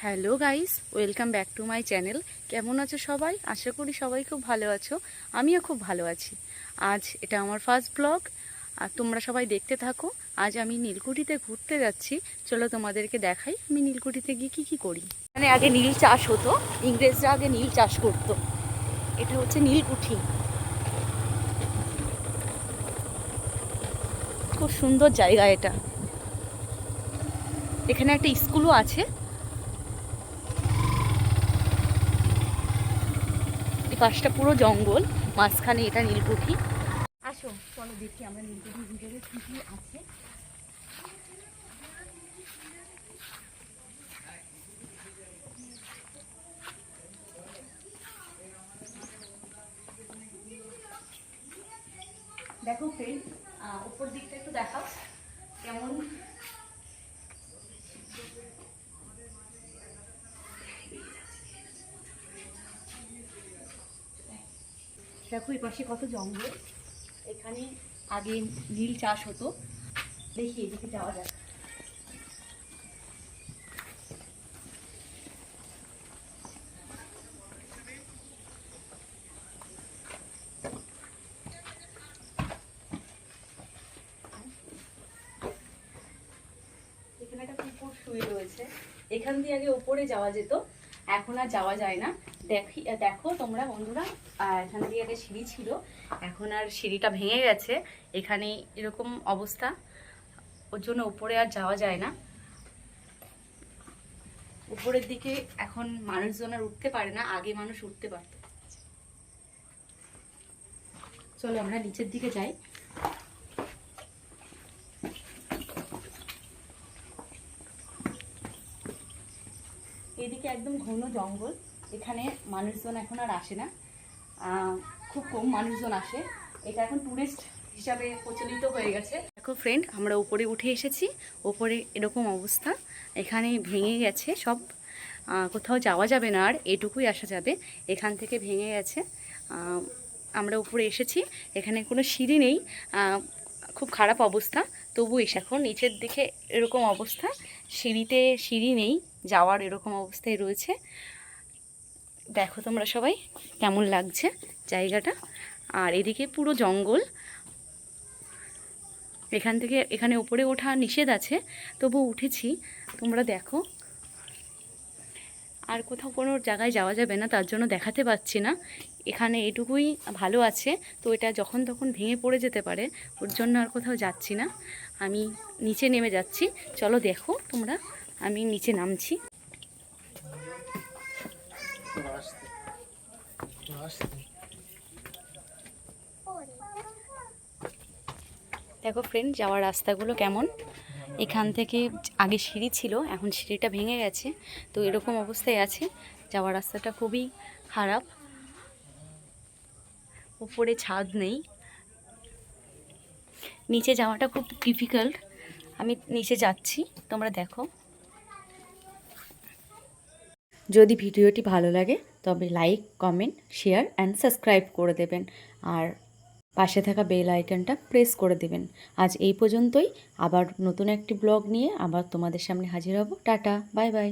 Hello guys, welcome back to my channel. কেমন আছো সবাই? আশা করি সবাই খুব ভালো আছো। আমিও খুব ভালো আছি। আজ এটা আমার ফার্স্ট ব্লগ, আর তোমরা সবাই দেখতে থাকো। আজ আমি নীলকুঠিতে ঘুরতে যাচ্ছি। চলো তোমাদেরকে দেখাই আমি নীলকুঠিতে গিয়ে কী কী করি। মানে আগে নীল চাষ হতো, ইংরেজরা আগে নীল চাষ করতো। এটা হচ্ছে নীলকুঠি। খুব সুন্দর জায়গা এটা। এখানে একটা স্কুলও আছে। এই পাশটা পুরো জঙ্গল, মাঝখানে এটা নীলকুঠি। আসো চলো দেখি আমরা নীলকুঠির ভিতরে কী কী আছে। দেখো ফ্রেন্ড, উপর দিকটা একটু দেখাও কেমন। দেখো এই পাশে কত জঙ্গল। এখানে আগে নীল চাষ হতো। দেখি এদিকে যাওয়া যায়। এখানে একটা কুকুর শুয়ে রয়েছে। এখান দিয়ে আগে উপরে যাওয়া যেত, এখন আর যাওয়া যায় না। দেখো তোমরা বন্ধুরা, এখান দিয়ে আগে সিঁড়ি ছিল, এখন আর সিঁড়িটা ভেঙে গেছে। এখানে এরকম অবস্থা, ওর জন্য উপরে আর যাওয়া যায় না। উপরের দিকে এখন মানুষজন আর উঠতে পারে না, আগে মানুষ উঠতে পারত। চলো আমরা নিচের দিকে যাই। এদিকে একদম ঘন জঙ্গল, এখানে মানুষজন এখন আর আসে না, খুব কম মানুষজন আসে। এটা এখন টুরিস্ট হিসাবে প্রচলিত হয়ে গেছে। দেখো ফ্রেন্ড, আমরা উপরে উঠে এসেছি। উপরে এরকম অবস্থা, এখানে ভেঙে গেছে সব, কোথাও যাওয়া যাবে না আর, এটুকুই আসা যাবে। এখান থেকে ভেঙে গেছে। আমরা উপরে এসেছি, এখানে কোনো সিঁড়ি নেই, খুব খারাপ অবস্থা। তবু এখন নিচের দিকে এরকম অবস্থা, সিঁড়িতে সিঁড়ি নেই, যাওয়ার এরকম অবস্থায় রয়েছে। দেখো তোমরা সবাই কেমন লাগছে জায়গাটা। আর এদিকে পুরো জঙ্গল। এখান থেকে এখানে উপরে ওঠা নিষেধ আছে, তবু উঠেছি। তোমরা দেখো, আর কোথাও কোনো জায়গায় যাওয়া যাবে না, তার জন্য দেখাতে পাচ্ছি না। এখানে এটুকুই ভালো আছে, তো এটা যখন তখন ভেঙে পড়ে যেতে পারে, ওর জন্য আর কোথাও যাচ্ছি না। আমি নিচে নেমে যাচ্ছি। চলো দেখো তোমরা, আমি নিচে নামছি। দেখো ফ্রেন্ড, যাওয়ার রাস্তাগুলো কেমন। এখান থেকে আগে সিঁড়ি ছিল, এখন সিঁড়িটা ভেঙে গেছে, তো এরকম অবস্থায় আছে। যাওয়ার রাস্তাটা খুবই খারাপ, উপরে ছাদ নেই, নিচে যাওয়াটা খুব ডিফিকাল্ট। আমি নিচে যাচ্ছি, তোমরা দেখো। যদি ভিডিওটি ভালো লাগে তবে like, comment, share and subscribe করে দেবেন, আর পাশে থাকা বেল আইকনটা প্রেস করে দেবেন। আজ এই পর্যন্তই। আবার নতুন একটি ব্লগ নিয়ে আবার তোমাদের সামনে হাজির হব। Tata, bye bye.